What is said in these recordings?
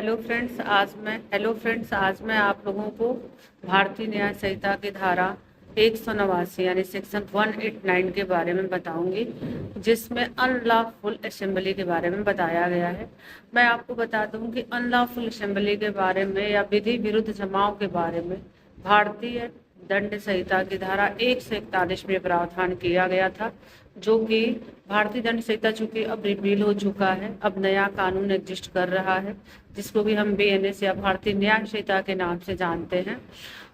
आज मैं आप लोगों को भारतीय न्याय संहिता की धारा 189 यानी सेक्शन 189 के बारे में बताऊंगी, जिसमें अनलॉफुल असेंबली के बारे में बताया गया है। मैं आपको बता दूं कि अनलॉफुल असेंबली के बारे में या विधि विरुद्ध जमाव के बारे में भारतीय दंड संहिता की धारा 141 में प्रावधान किया गया था, जो कि भारतीय दंड संहिता चूंकि अब रिपील हो चुका है, अब नया कानून एग्जिस्ट कर रहा है, जिसको भी हम बीएनएस या भारतीय न्याय संहिता के नाम से जानते हैं।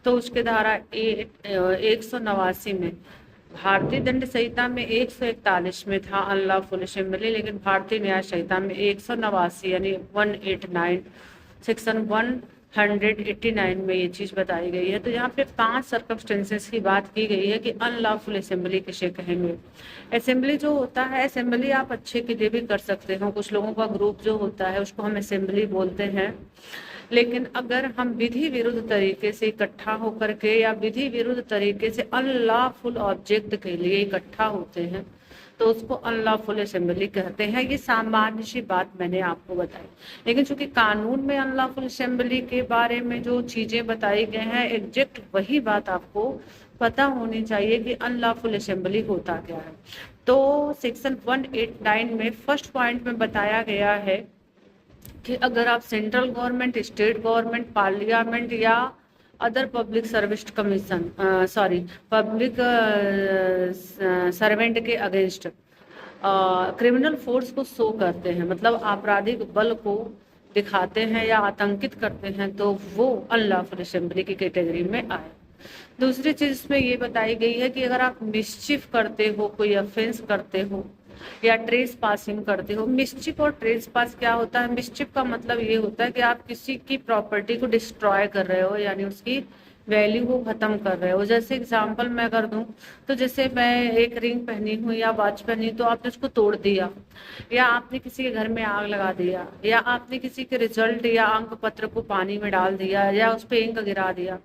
तो उसके धारा 189 में भारतीय दंड संहिता में 141 में था अनलॉफुल असेंबली, लेकिन भारतीय न्याय संहिता में 189 यानी 189 सेक्शन 189 में ये चीज बताई गई है। तो यहाँ पे 5 सर्कमस्टेंसेस की बात की गई है कि अनलॉफुल असेंबली किसे कहेंगे। असेंबली जो होता है, असेंबली आप अच्छे के लिए भी कर सकते हो, कुछ लोगों का ग्रुप जो होता है उसको हम असेंबली बोलते हैं। लेकिन अगर हम विधि विरुद्ध तरीके से इकट्ठा होकर के या विधि विरुद्ध तरीके से अनलॉफुल ऑब्जेक्ट के लिए इकट्ठा होते हैं तो उसको अनलॉफुल असेंबली कहते हैं। ये सामान्य सी बात मैंने आपको बताई, लेकिन चूंकि कानून में अनलॉफुल असेंबली के बारे में जो चीजें बताई गई हैं, एग्जैक्ट वही बात आपको पता होनी चाहिए कि अनलॉफुल असेंबली होता क्या है। तो सेक्शन 189 में फर्स्ट पॉइंट में बताया गया है कि अगर आप central government, state government, parliament या other public service commission public servant के अगेंस्ट क्रिमिनल फोर्स को शो करते हैं, मतलब आपराधिक बल को दिखाते हैं या आतंकित करते हैं, तो वो अनलॉफुल असेंबली की कैटेगरी में आए। दूसरी चीज इसमें ये बताई गई है कि अगर आप मिसचिफ करते हो, कोई ऑफेंस करते हो या ट्रेस पासिंग करते हो। मिसचिफ और ट्रेस पास क्या होता है? मिसचिफ का मतलब ये होता है कि आप किसी की प्रॉपर्टी को डिस्ट्रॉय कर रहे हो, यानी उसकी वैल्यू को खत्म कर रहे हो। जैसे एग्जांपल मैं कर दूं तो जैसे मैं एक रिंग पहनी हूँ या वॉच पहनी, तो आपने उसको तोड़ दिया, या आपने किसी के घर में आग लगा दिया, या आपने किसी के रिजल्ट या अंक पत्र को पानी में डाल दिया, या उस पर इंक गिरा दिया,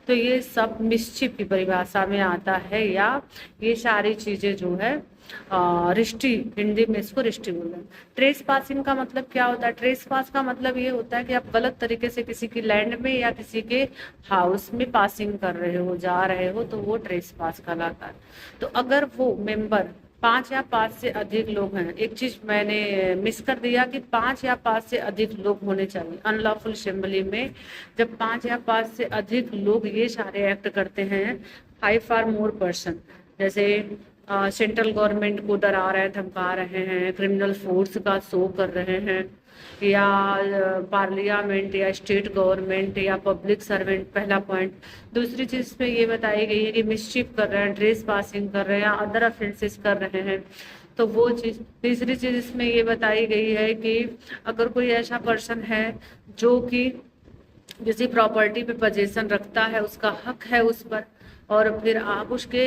तो ये सब मिसचिफ की परिभाषा में आता है। या ये सारी चीजें जो है रिश्ती, हिंदी में इसको रिश्ती बोलते हैं। ट्रेस पासिंग का मतलब क्या होता है? ट्रेस पास का मतलब ये होता है कि आप गलत तरीके से किसी की लैंड में या किसी के हाउस में पासिंग कर रहे हो, जा रहे हो, तो वो ट्रेस पास कहलाता है। तो अगर वो मेंबर 5 या 5 से अधिक लोग हैं, एक चीज मैंने मिस कर दिया कि 5 या 5 से अधिक लोग होने चाहिए अनलॉफुल असेंबली में। जब 5 या 5 से अधिक लोग ये सारे एक्ट करते हैं, 5 और मोर पर्सन, जैसे सेंट्रल गवर्नमेंट को डरा रहे हैं, धमका रहे हैं, क्रिमिनल फोर्स का शो कर रहे हैं, या पार्लियामेंट या स्टेट गवर्नमेंट या पब्लिक सर्वेंट, पहला पॉइंट। दूसरी चीज में ये बताई गई है कि मिसचिफ कर रहे हैं, ड्रेस पासिंग कर रहे हैं, अदर ऑफेंसेस कर रहे हैं, तो वो चीज। तीसरी चीज इसमें ये बताई गई है कि अगर कोई ऐसा पर्सन है जो कि किसी प्रॉपर्टी पे पोजीशन रखता है, उसका हक है उस पर, और फिर आप उसके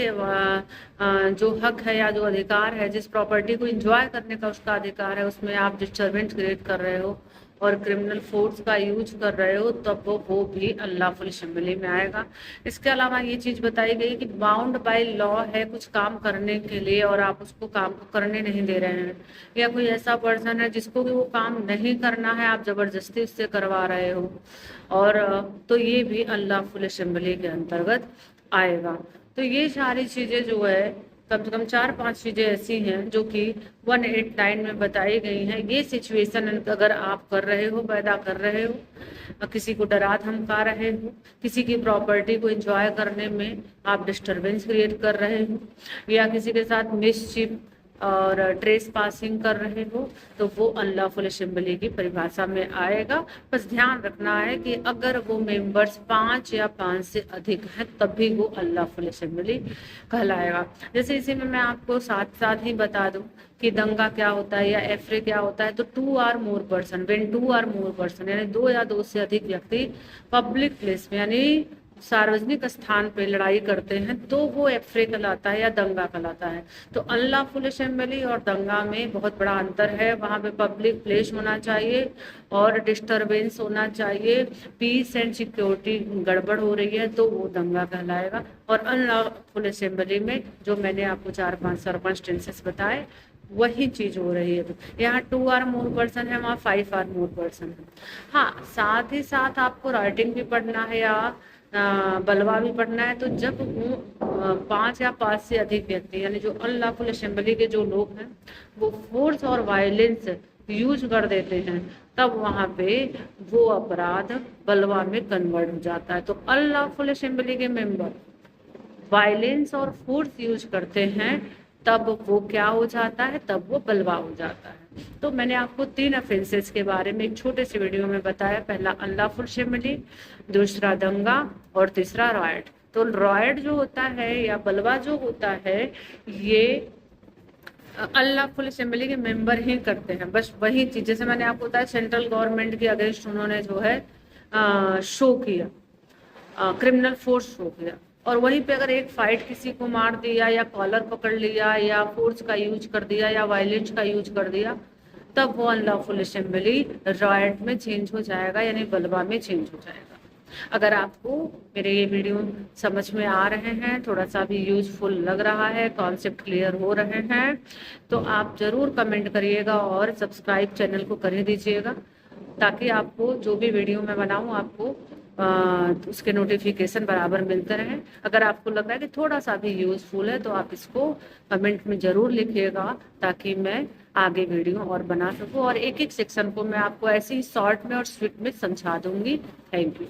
जो हक है या जो अधिकार है, जिस प्रॉपर्टी को एंजॉय करने का उसका अधिकार है, उसमें आप डिस्टर्बेंस क्रिएट कर रहे हो और क्रिमिनल फोर्स का यूज कर रहे हो, तब वो भी अनलॉफुल असेंबली में आएगा। इसके अलावा ये चीज बताई गई कि बाउंड बाय लॉ है कुछ काम करने के लिए और आप उसको काम को करने नहीं दे रहे हैं, या कोई ऐसा पर्सन है जिसको भी वो काम नहीं करना है, आप जबरदस्ती उससे करवा रहे हो, और तो ये भी अनलॉफुल असेंबली के अंतर्गत आएगा। तो ये सारी चीजें जो है, कम से कम 4-5 चीजें ऐसी हैं जो कि 189 में बताई गई हैं। ये सिचुएशन अगर आप कर रहे हो, पैदा कर रहे हो, किसी को डरा धमका रहे हो, किसी की प्रॉपर्टी को एंजॉय करने में आप डिस्टरबेंस क्रिएट कर रहे हो, या किसी के साथ मिसचिफ और ट्रेस पासिंग कर रहे हो, तो वो अनलॉफुल असेंबली की परिभाषा में आएगा। बस ध्यान रखना है कि अगर वो मेंबर्स 5 या 5 से अधिक हैं, तभी वो अनलॉफुल असेंबली कहलाएगा। जैसे इसी में मैं आपको साथ साथ ही बता दूं कि दंगा क्या होता है या एफरे क्या होता है। तो 2 और मोर पर्सन, व्हेन 2 और मोर पर्सन यानी 2 या 2 से अधिक व्यक्ति पब्लिक प्लेस में यानी सार्वजनिक स्थान पे लड़ाई करते हैं, तो वो एफरे कहलाता है या दंगा कहलाता है। तो अनलॉफुल असेंबली और दंगा में बहुत बड़ा अंतर है। वहां पे पब्लिक प्लेस होना चाहिए और डिस्टरबेंस होना चाहिए, पीस एंड सिक्योरिटी गड़बड़ हो रही है, तो वो दंगा कहलाएगा। और अनलॉफुल असेंबली में जो मैंने आपको 4-5 सर्कमस्टेंसेस बताए, वही चीज हो रही है। तो यहाँ 2 आर मोर पर्सन है, वहाँ 5 आर मोर पर्सन है। हाँ, साथ ही साथ आपको राइटिंग भी पढ़ना है या बलवा भी पढ़ना है। तो जब वो 5 या 5 से अधिक व्यक्ति यानी जो अनलॉफुल असेंबली के जो लोग हैं वो फोर्स और वायलेंस यूज कर देते हैं, तब वहां पे वो अपराध बलवा में कन्वर्ट हो जाता है। तो अनलॉफुल असेंबली के मेंबर वायलेंस और फोर्स यूज करते हैं, तब वो क्या हो जाता है, तब वो बलवा हो जाता है। तो मैंने आपको 3 ऑफेंसेस के बारे में एक छोटे से वीडियो में बताया। पहला अनलॉफुल असेंबली, दूसरा दंगा और तीसरा रॉयट। तो रॉयट जो होता है या बलवा जो होता है, ये अनलॉफुल असेंबली के मेंबर ही करते हैं। बस वही चीज जैसे मैंने आपको बताया, सेंट्रल गवर्नमेंट के अगेंस्ट उन्होंने जो है शो किया, क्रिमिनल फोर्स शो किया। और वहीं पे अगर एक फाइट किसी को मार दिया या कॉलर पकड़ लिया या फोर्स का यूज कर दिया या वायलेंस का यूज कर दिया, तब वो अनलॉफुल असेंबली रॉयट में चेंज हो जाएगा, यानी बलवा में चेंज हो जाएगा। अगर आपको मेरे ये वीडियो समझ में आ रहे हैं, थोड़ा सा भी यूजफुल लग रहा है, कॉन्सेप्ट क्लियर हो रहे हैं, तो आप जरूर कमेंट करिएगा और सब्सक्राइब चैनल को कर दीजिएगा, ताकि आपको जो भी वीडियो मैं बनाऊं आपको उसके नोटिफिकेशन बराबर मिलते रहें। अगर आपको लग रहा है कि थोड़ा सा भी यूजफुल है तो आप इसको कमेंट में जरूर लिखिएगा, ताकि मैं आगे वीडियो और बना सकूं और एक एक सेक्शन को मैं आपको ऐसे ही शॉर्ट में और स्वीट में समझा दूंगी। Thank you.